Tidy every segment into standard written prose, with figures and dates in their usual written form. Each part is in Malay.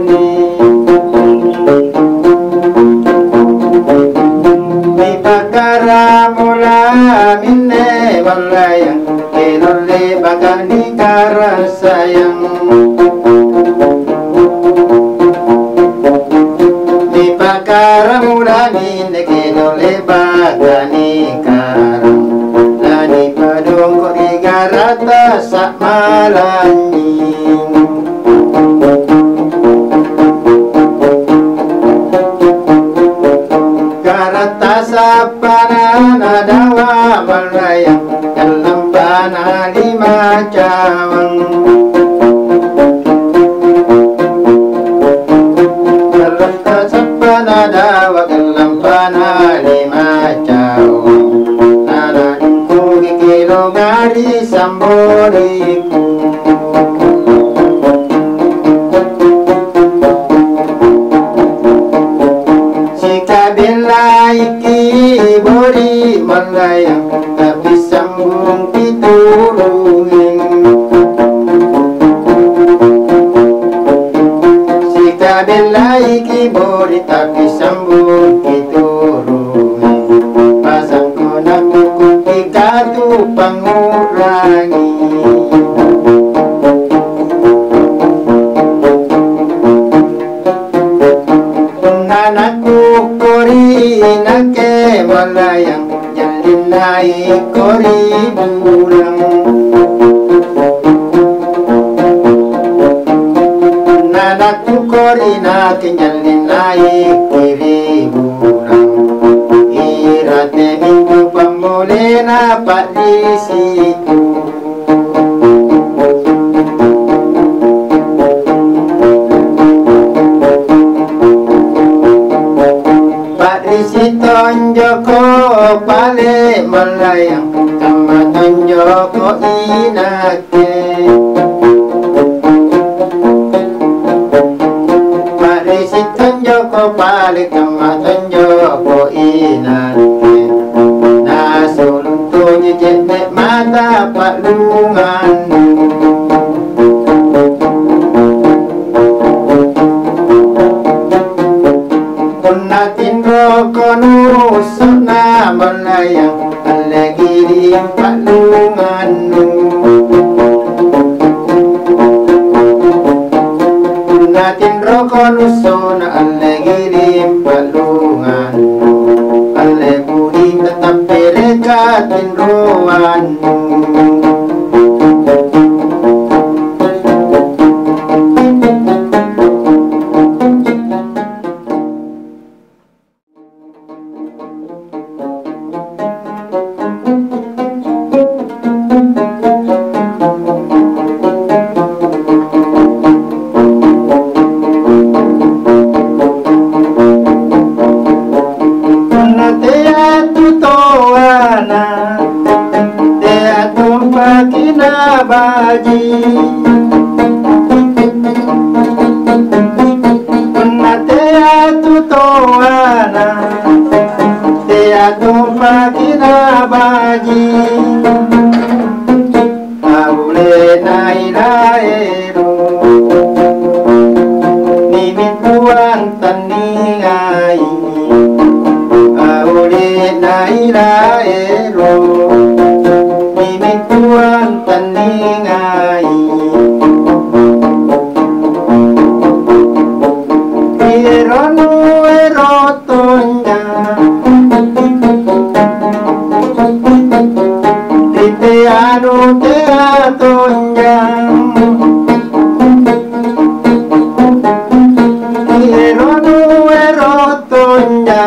Mi pakara mula minne walayang kinole bagani karasayang. Mi pakara mula minne kinole bagani karang. Lani padung ko igarata sa malaning. Karata sa pananadawa malayang dalam bana lima cawang. Karata sa panadawa dalam bana lima cawang. Nanadingku kikilo ngari samboriku. Iki bori malayang tapi sambung pitulungin. Si kabela iki bori tapi sambung pitulungin. Pasang ko nakukupi katu pangurangi. Anakku kori nake malayang jalin naik kori bulang. Anakku kori nake jalin naik kiri bulang. Irate minggu pamole napak di situ. Tonjoko pale malayang kama tonjoko inake. Parisi tonjoko pale kama tonjoko inake. Nasulun tunyi jene mata palungan. Kono sana malayang alagiri ang palungan. Natin rokono sana alagiri ang palungan. Alaguri na tapere katin roan. Baji Natea tutoana Tea tumpa kina baji Aule nailaero Nimituan taningai Aule nailaero Nimituan taningai Kironu erotonya Titeanu teatonya Kironu erotonya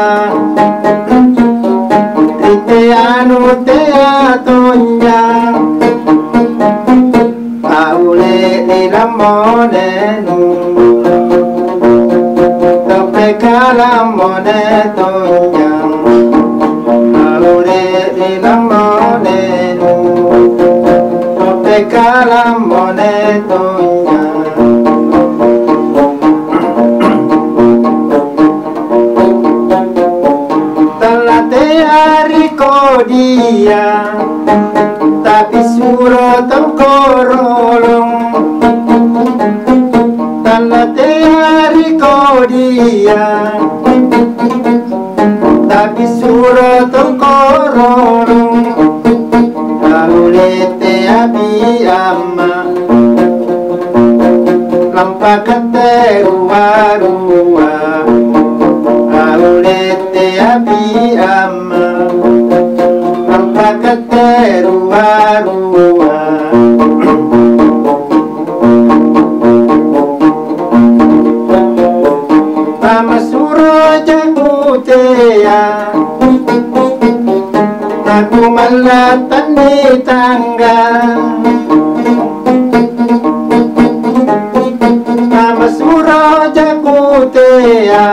Titeanu teatonya Aule nilamodenu Tope kalamodetonya Aule nilamodenu Tope kalamodetonya Talate ariko dia tapi surot ang korolong Talate ariko dia tapi surat kororong kaulete abi amma lampakate ruwa-ruwa kaulete abi amma lampakate ruwa-ruwa Jakuteya aku malatan di tangga nama suro Jakuteya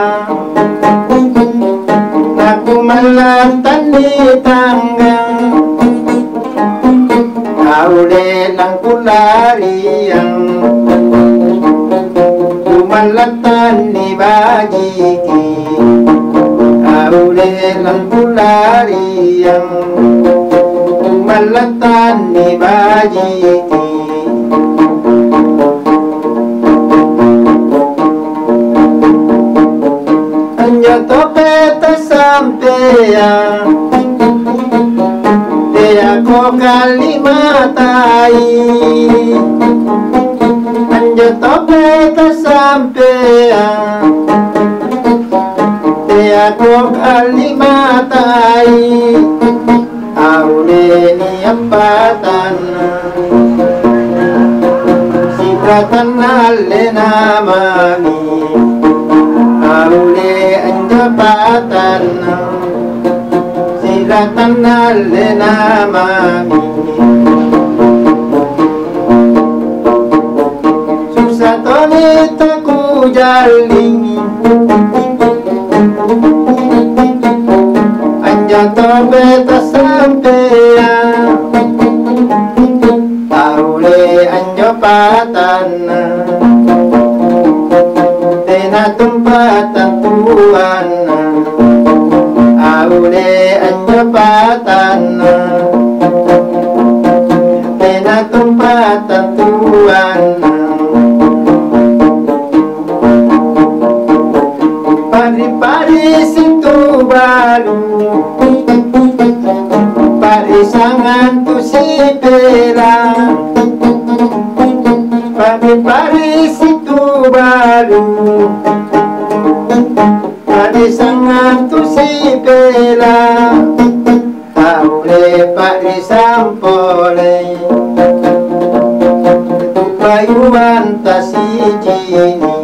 aku malatan di tangga kau lenang kulariang kumalatan di bajiki Aulelang kulariang kumalatan di bajiki Anjo topeta sampean Dia ko kalimatai Anjo topeta sampean Aku kalimatai Aule ni empatan Sibratan alle namami Aule anjapatan Sibratan alle namami Susah tonita ku jaling Anjato beta sampean Aule anjo patana Tena tumpatan tuana Aule anjo patana Tena tumpatan tuana Pari-pari situ baru Parisangan tu si pera Pari-pari situ baru Parisangan tu si pera Aule parisampole Tupayuan tasijini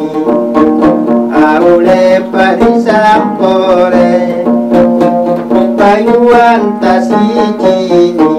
Aule parisampole Payuan tasijini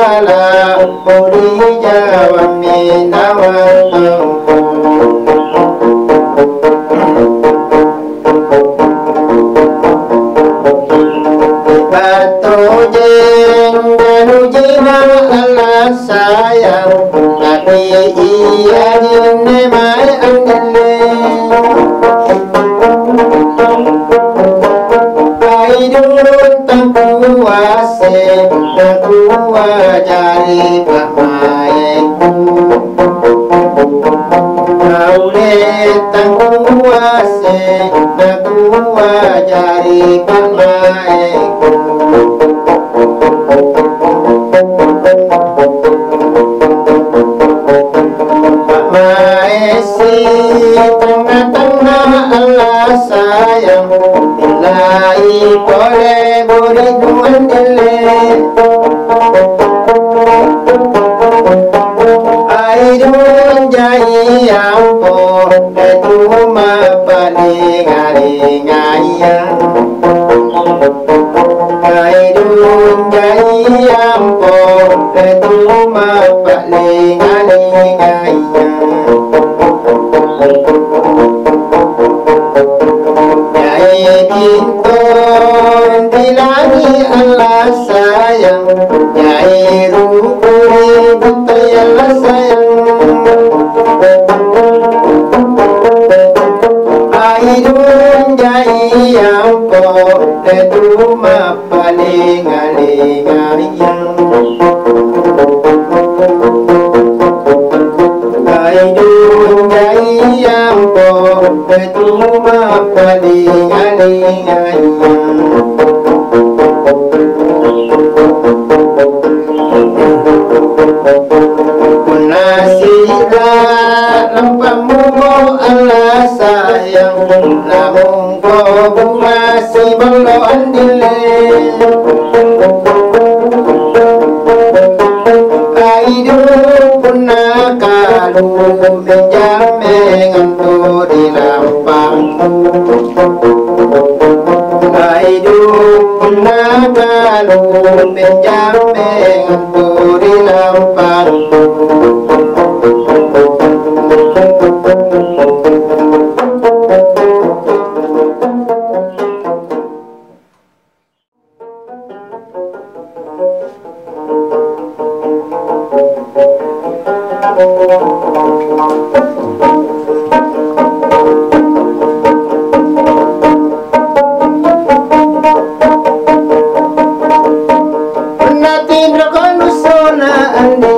pala Budi Jawa Minawantong Batu jeng Ganu jina Allah sayang Tapi iya jine mai andile Aidun tangkuase Tangkuwa jari pamaeku Naule tangkuase Tangkuwa jari pamaeku Pamaesi tengah-tengah Allah sayang Bilai boleh beri tuan dile Aidun jai ampo Detuma paling aling-ayang Aidun jai ampo Detuma paling aling-ayang Jai bintun bilangi Allah sayang Jai rukuri butai Allah sayang Aidun jai ampo Detuma paling aling-ayang Aidun jai ampo Detuma paling aling-ayang Punasila lampamu Allah sayang Namung ko bumasi balo andile Aidun punakalu menjame nganto di lampangku Aidun punakalu menjame nganto di lampangku Natin rakon usona andi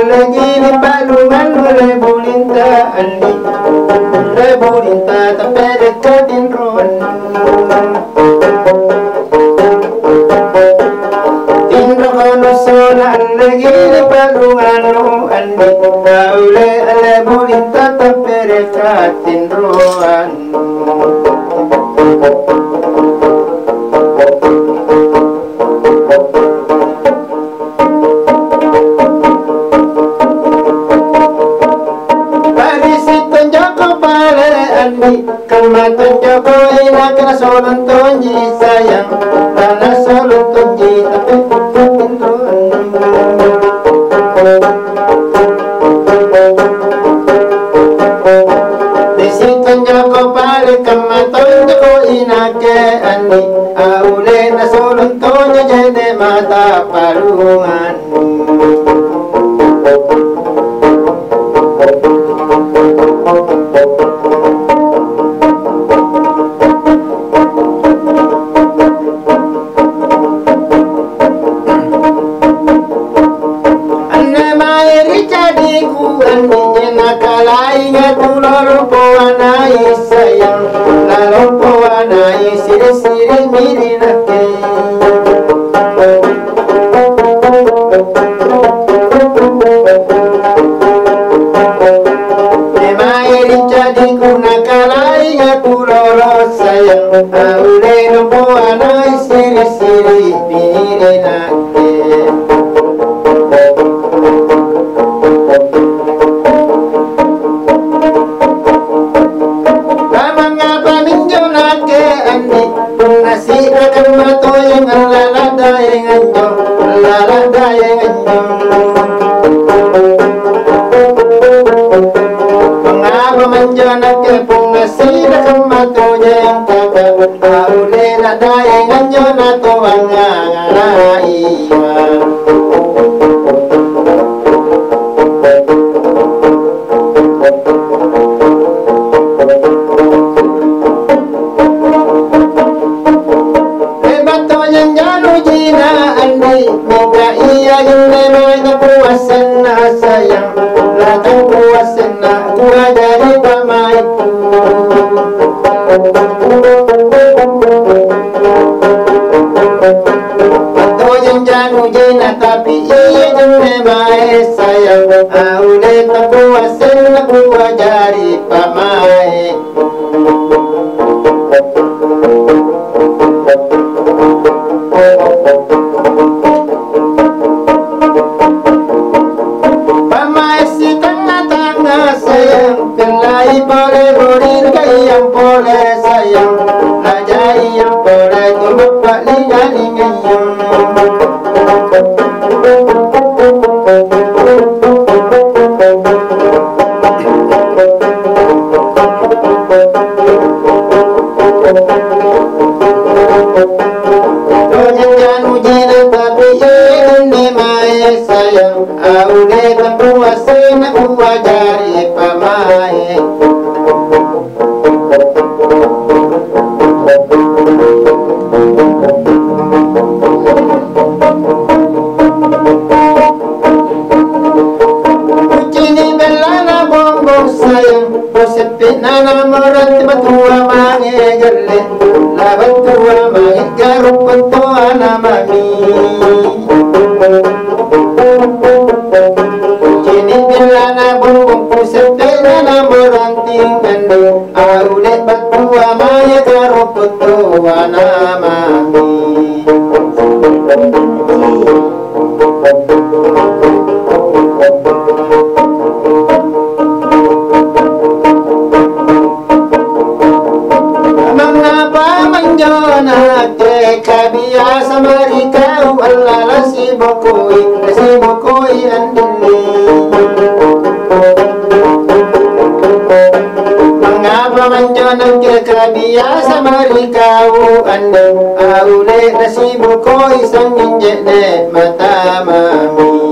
Lagi ni balungan mulai bulinta andi Mulai bulinta tapi dekatin ron Tin rakon usona lagi ni balungan andi Mulai ale bulinta tapi dekatin ron Kamatan Jokowi nak solon tonji sayang Tanah solon tonji tapi putin ron Disitan Joko pare kamatan Jokowi nak andi Aule na solon tonji jadi mata palungan sayang lalu pewanai siri-siri mirinake Memai jadi guna kalai aku lolo sayang Aule no pewanai siri-siri mirinake may nakuwasan na sayang latang kuwasan na kuha dari pamay pato yang janu jena tapi iya jene may sayang ulit na kuwasan na kuha dari pamay boleh borin kayang boleh sayang ajai yang boleh cuma pak lingan jangan ujian tapi ini mai sayang udah tentu asin wajari pamai nana morat batua mange galle la batua mange garu panto ana mami jini bilana bongo pusete nana moranting ande aule batua mange garu panto ana mami kabiasa marikau Allah lasibokoi andili mengapa menjonang ke kabiasa marikau andil aule lasibokoi sangin jene mata mami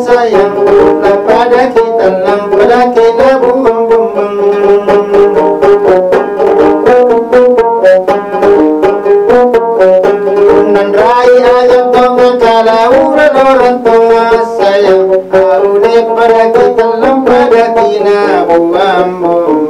sayang pada kita lang pada kita bumbung nan rai ayam tonga kala ura loran tonga sayang aune pada kita lang pada kita bumbung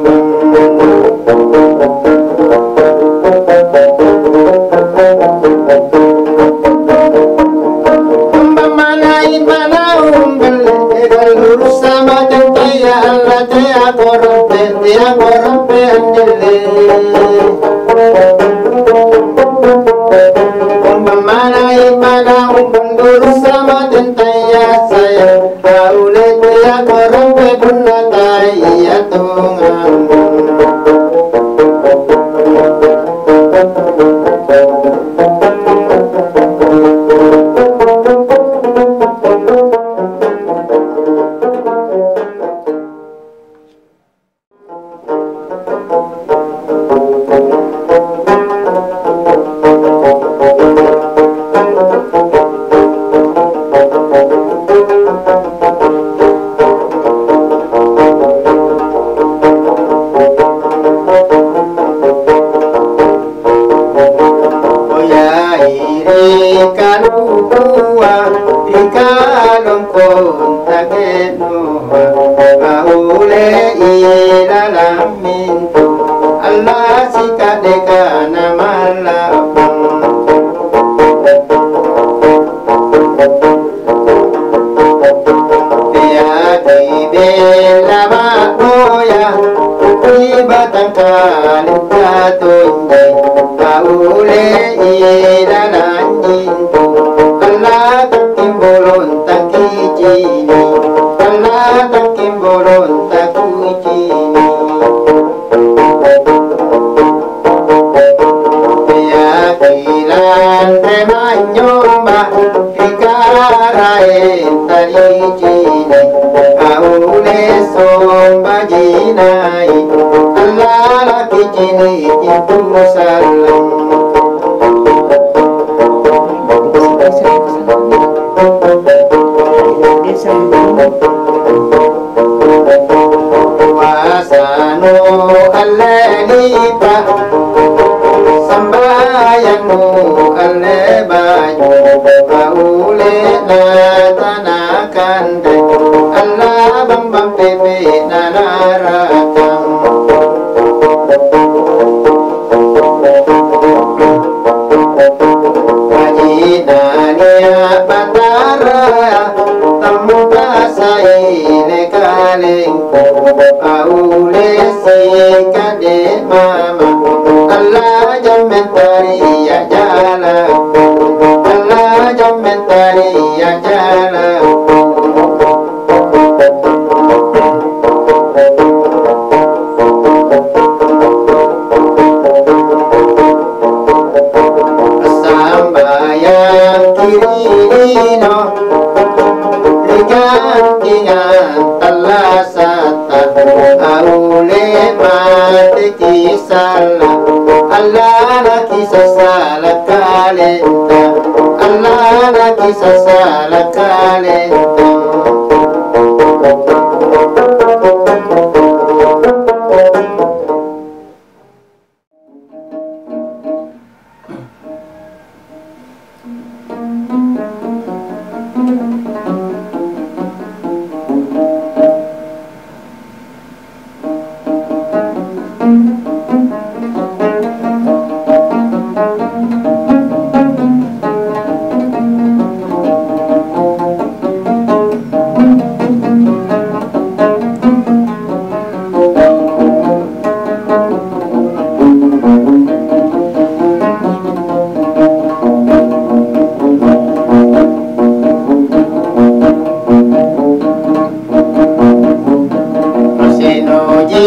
bang bang pepe nanarakang Wajinania batara tampa saile kaleng aule si kade mama Allah jamentari ya jala Allah jamentari ya jala sambayang kirino ligan talasata aule mate kisala Allah la kisasala kalenta Allah la kisasala kalenta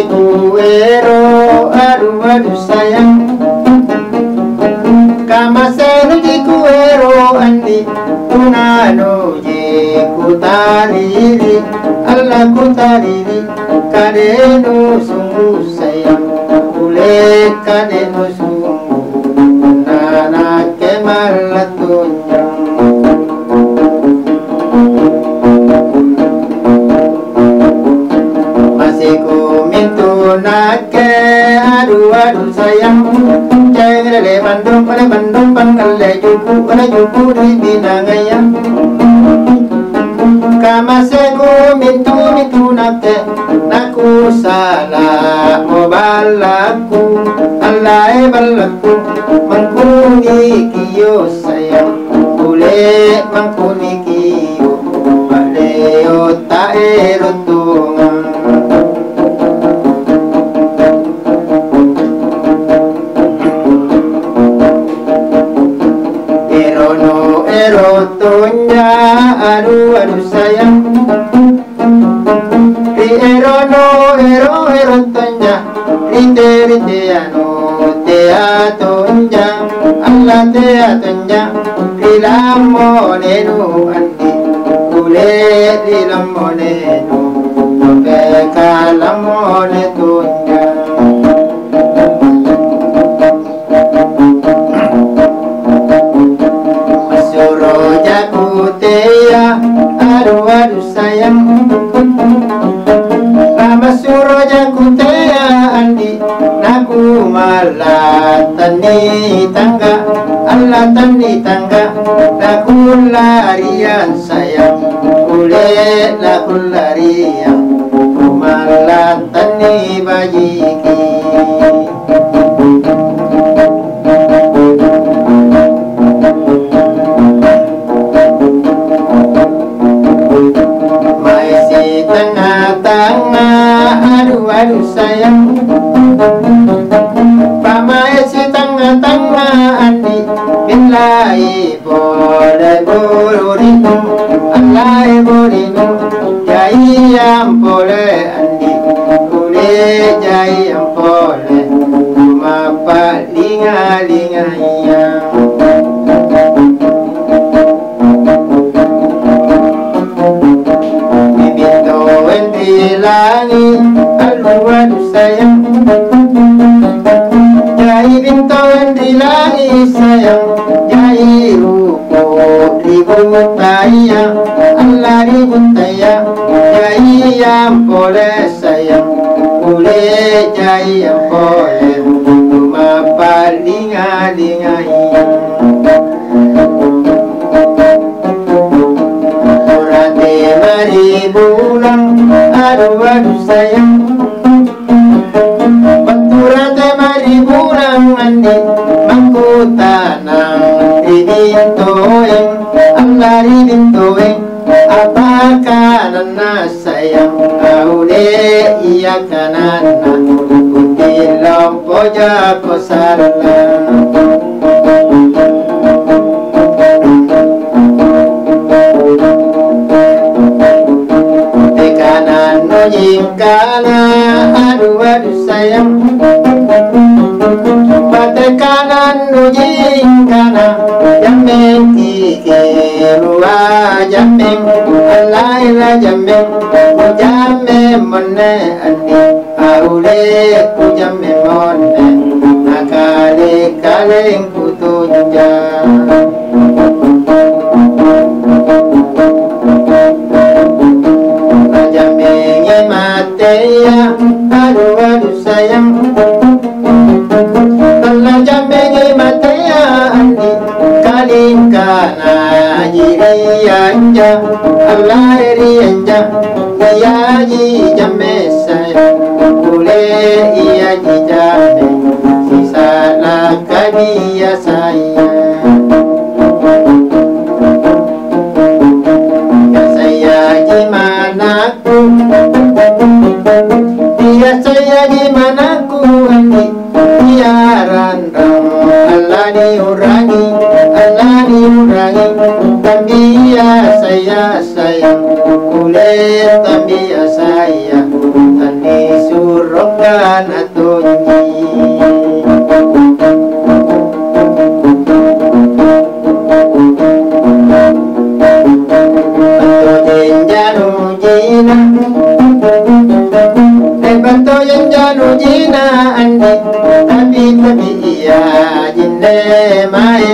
Kuero aduh sayang kamasenu ji kuero andi tunano ji kutariri Allah kutariri kadenu sungguh sayang ule kadenu sungguh nana kemalatunya nake aduh sayang jangan bandung pangkale juku di binangayang kamaseku mintu nake naku salah mobalaku alai balaku mangkuni kiyo sayang ule mangkuni kiyo baleo taero tungang erotonya aduh sayang ri erotonya rinde anu teatonja Allah teatonja ri lamonenu andi kule ri lamonenu ke kalamone tunja Kuteya aduh sayang Lama suroja kuteya andi naku malatani tangga Allah tani tangga naku larian sayang ule naku larian malatani bajiki tengah-tengah aduh sayang pamai si tengah-tengah andi billahi boleh bururiku Allah buriku jai yang boleh andi boleh jai yang boleh cuma palinga-linga yang langit aluan sayang jai bintang di langit sayang jai rupo ribut taya Allah ribut taya jai yang boleh sayang boleh jai yang boleh cuma palinga-linga mari bulan sayang Baturate maribulang andi Mangkutanang ribintoeng Allah ribintoeng Apakah nana sayang Aule iya kanana Kutilong poja kosalang Jingkana aduh sayang Patekanan nu jingkana Jameng kike ruwa jameng Alaila jameng Kujame mone andi Aule kujame mone Akale kaleng kutunja Mateya aduh sayang Tala jambengi mateya andi Kalinkana jiri anja Allah eri anja Iya ji jamme sayang Kule iya ji jamme Sisala kadiya sayang Ya saya ji manaku Dia saya gimana ku andi Biaran Allah diurangi Tambia saya sayang Kulit tambia saya Tani surongkan atunji Bantu janu jina andi Tapi iya jinde mae